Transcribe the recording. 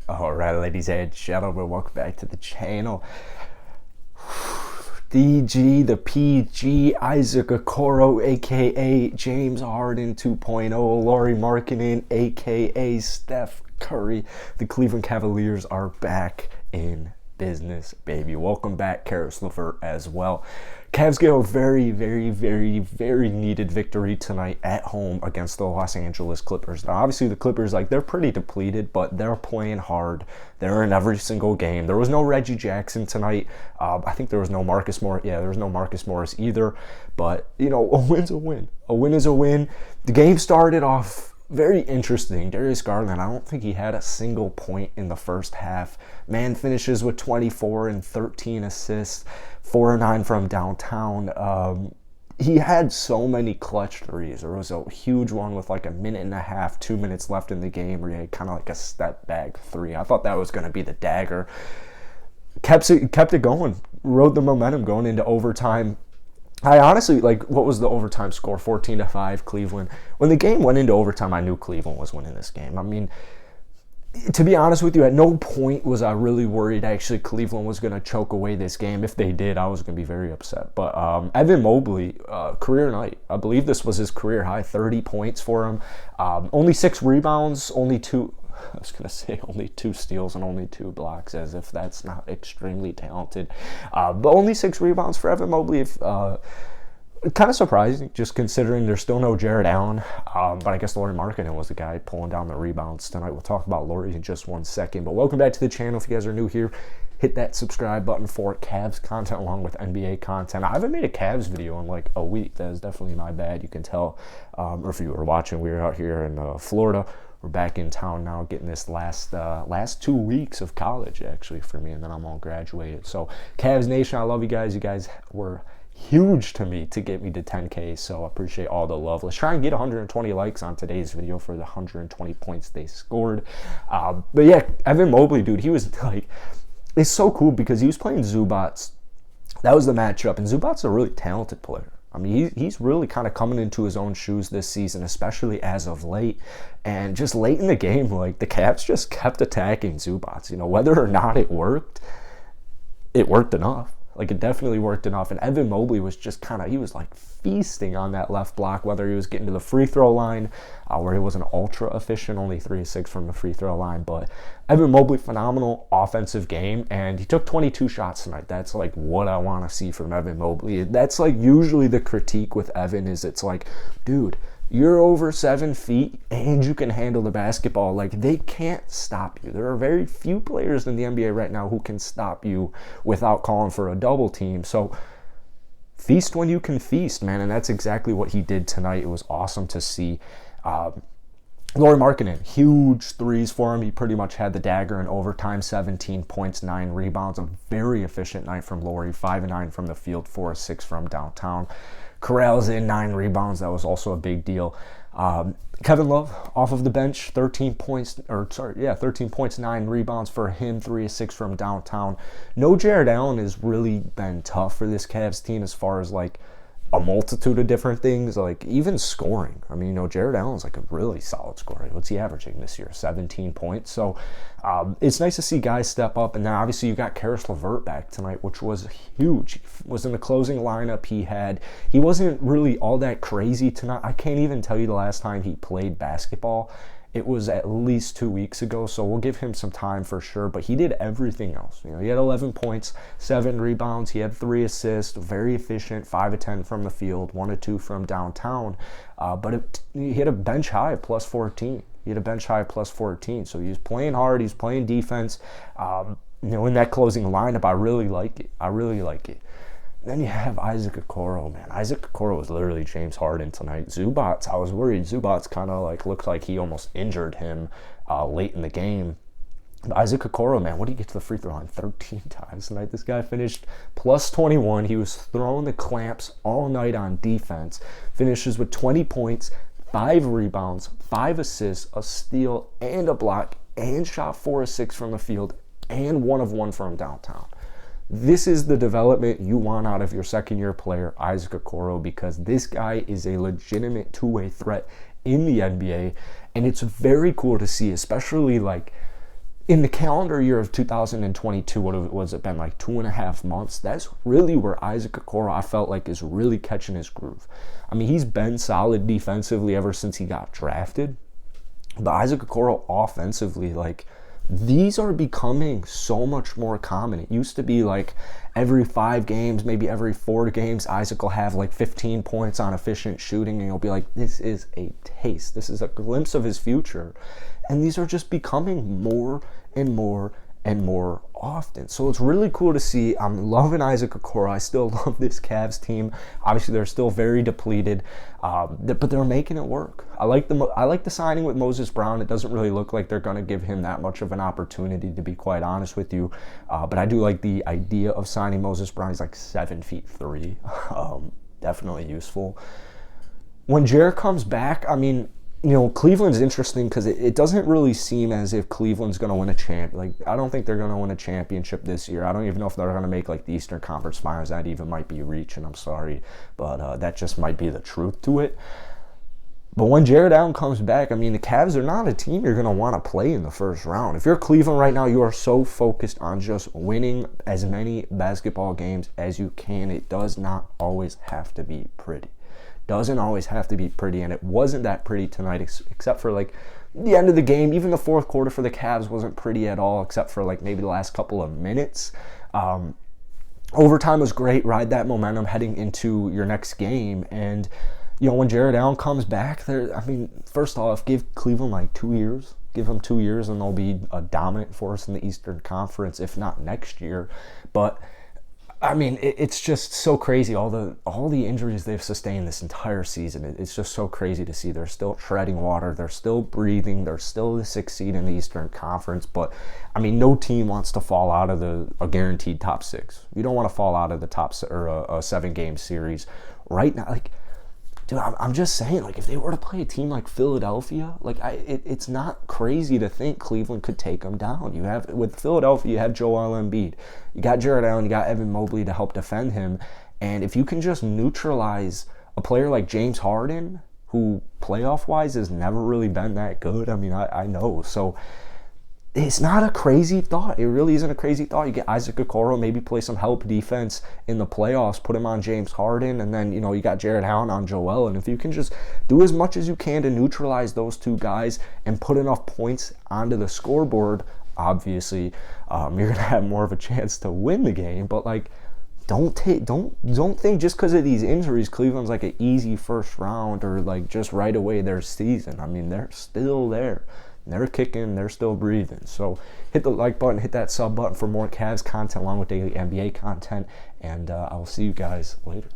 Alright, ladies and gentlemen, welcome back to the channel. DG, the PG, Isaac Okoro, aka James Harden 2.0, Lauri Markkanen, aka Steph Curry. The Cleveland Cavaliers are back in business, baby. Welcome back, Karis LeVert, as well. Cavs get a very needed victory tonight at home against the Los Angeles Clippers. Now, obviously, the Clippers, they're pretty depleted, but they're playing hard. They're in every single game. There was no Reggie Jackson tonight. I think there was no Marcus Morris. Yeah, there was no Marcus Morris either. But, a win's a win. A win is a win. The game started off very interesting. Darius Garland, I don't think he had a single point in the first half. Man finishes with 24 and 13 assists, 4 or 9 from downtown. He had so many clutch threes. There was a huge one with like a minute and a half, 2 minutes left in the game where he had kind of like a step back three. I thought that was going to be the dagger. Kept it going, rode the momentum going into overtime. I honestly, what was the overtime score? 14-5, Cleveland. When the game went into overtime, I knew Cleveland was winning this game. I mean, to be honest with you, at no point was I really worried actually Cleveland was going to choke away this game. If they did, I was going to be very upset. But Evan Mobley, career night. I believe this was his career high, 30 points for him. Only 6 rebounds, only 2... I was going to say only 2 steals and only 2 blocks, as if that's not extremely talented. But only 6 rebounds for Evan Mobley. Kind of surprising, just considering there's still no Jared Allen. But I guess Lauri Markkanen was the guy pulling down the rebounds tonight. We'll talk about Lauri in just 1 second. But welcome back to the channel. If you guys are new here, hit that subscribe button for Cavs content along with NBA content. I haven't made a Cavs video in like a week. That is definitely my bad. You can tell. Or if you were watching, we were out here in Florida. We're back in town now, getting this last 2 weeks of college, actually, for me, and then I'm all graduated. So, Cavs Nation, I love you guys. You guys were huge to me to get me to 10K, so I appreciate all the love. Let's try and get 120 likes on today's video for the 120 points they scored. But yeah, Evan Mobley, dude, he was it's so cool because he was playing Zubac. That was the matchup, and Zubac's a really talented player. I mean, he's really kind of coming into his own shoes this season, especially as of late. And just late in the game, the Cavs just kept attacking Zubac. Whether or not it worked enough. It definitely worked enough. And Evan Mobley was just he was feasting on that left block, whether he was getting to the free throw line, where he wasn't ultra efficient, only 3 of 6 from the free throw line. But Evan Mobley, phenomenal offensive game, and he took 22 shots tonight. That's what I want to see from Evan Mobley. That's usually the critique with Evan is it's dude, you're over 7 feet and you can handle the basketball. They can't stop you. There are very few players in the NBA right now who can stop you without calling for a double team. So feast when you can feast, man. And that's exactly what he did tonight. It was awesome to see. Lauri Markkanen, huge threes for him. He pretty much had the dagger in overtime, 17 points, 9 rebounds. A very efficient night from Lauri, 5 of 9 from the field, 4 of 6 from downtown. Corral's in 9 rebounds. That was also a big deal. Kevin Love off of the bench, 13 points, 9 rebounds for him, 3 of 6 from downtown. No Jared Allen has really been tough for this Cavs team as far as a multitude of different things, even scoring. I mean, Jared Allen's a really solid scorer. What's he averaging this year? 17 points. So it's nice to see guys step up. And then obviously you got Karis LeVert back tonight, which was huge. He was in the closing lineup. He wasn't really all that crazy tonight. I can't even tell you the last time he played basketball. It was at least 2 weeks ago, so we'll give him some time for sure. But he did everything else. He had 11 points, 7 rebounds. He had 3 assists, very efficient, 5 of 10 from the field, 1 of 2 from downtown. But he hit a bench high of plus 14. So he was playing hard. He's playing defense. In that closing lineup, I really like it. Then you have Isaac Okoro, man. Isaac Okoro was literally James Harden tonight. Zubac, I was worried. Zubac kind of looked like he almost injured him late in the game. But Isaac Okoro, man, what did he get to the free throw line? 13 times tonight. This guy finished plus 21. He was throwing the clamps all night on defense. Finishes with 20 points, 5 rebounds, 5 assists, a steal, and a block, and shot 4 of 6 from the field, and 1 of 1 from downtown. This is the development you want out of your second-year player, Isaac Okoro, because this guy is a legitimate two-way threat in the NBA, and it's very cool to see, especially in the calendar year of 2022, what was it been, like 2.5 months? That's really where Isaac Okoro, I felt like, is really catching his groove. I mean, he's been solid defensively ever since he got drafted. But Isaac Okoro offensively, like, these are becoming so much more common. It used to be like every 5 games, maybe every 4 games, Isaac will have like 15 points on efficient shooting, and you'll be like, this is a taste. This is a glimpse of his future. And these are just becoming more and more and more often. So it's really cool to see. I'm loving Isaac Okoro. I still love this Cavs team. Obviously, they're still very depleted, but they're making it work. I like the signing with Moses Brown. It doesn't really look like they're going to give him that much of an opportunity, to be quite honest with you. But I do like the idea of signing Moses Brown. He's like 7'3". Definitely useful. When Jared comes back, I mean, Cleveland's interesting because it doesn't really seem as if Cleveland's going to win a champ. Like, I don't think they're going to win a championship this year. I don't even know if they're going to make like the Eastern Conference Finals. That even might be reaching. I'm sorry, but that just might be the truth to it. But when Jared Allen comes back, I mean, the Cavs are not a team you're going to want to play in the first round. If you're Cleveland right now, you are so focused on just winning as many basketball games as you can. It does not always have to be pretty. Doesn't always have to be pretty, and it wasn't that pretty tonight, except for like the end of the game. Even the fourth quarter for the Cavs wasn't pretty at all, except for like maybe the last couple of minutes. Overtime was great. Ride that momentum heading into your next game. And when Jared Allen comes back, first off, give Cleveland like 2 years. Give them 2 years, and they'll be a dominant force in the Eastern Conference, if not next year. But I mean, it's just so crazy, all the injuries they've sustained this entire season. It's just so crazy to see. They're still treading water. They're still breathing. They're still the 6th seed in the Eastern Conference. But, I mean, no team wants to fall out of a guaranteed top 6. You don't want to fall out of the top or a 7-game series right now. Like, dude, I'm just saying, like, if they were to play a team like Philadelphia, like, it's not crazy to think Cleveland could take them down. With Philadelphia, you have Joel Embiid. You got Jared Allen, you got Evan Mobley to help defend him. And if you can just neutralize a player like James Harden, who playoff-wise has never really been that good, I mean, I know. So it's not a crazy thought. It really isn't a crazy thought. You get Isaac Okoro, maybe play some help defense in the playoffs, put him on James Harden, and then, you got Jared Allen on Joel. And if you can just do as much as you can to neutralize those two guys and put enough points onto the scoreboard, obviously, you're going to have more of a chance to win the game. But, like, don't think just because of these injuries, Cleveland's like an easy first round or, like, just right away their season. I mean, they're still there. They're kicking, they're still breathing. So hit the like button, hit that sub button for more Cavs content along with daily NBA content, and I will see you guys later.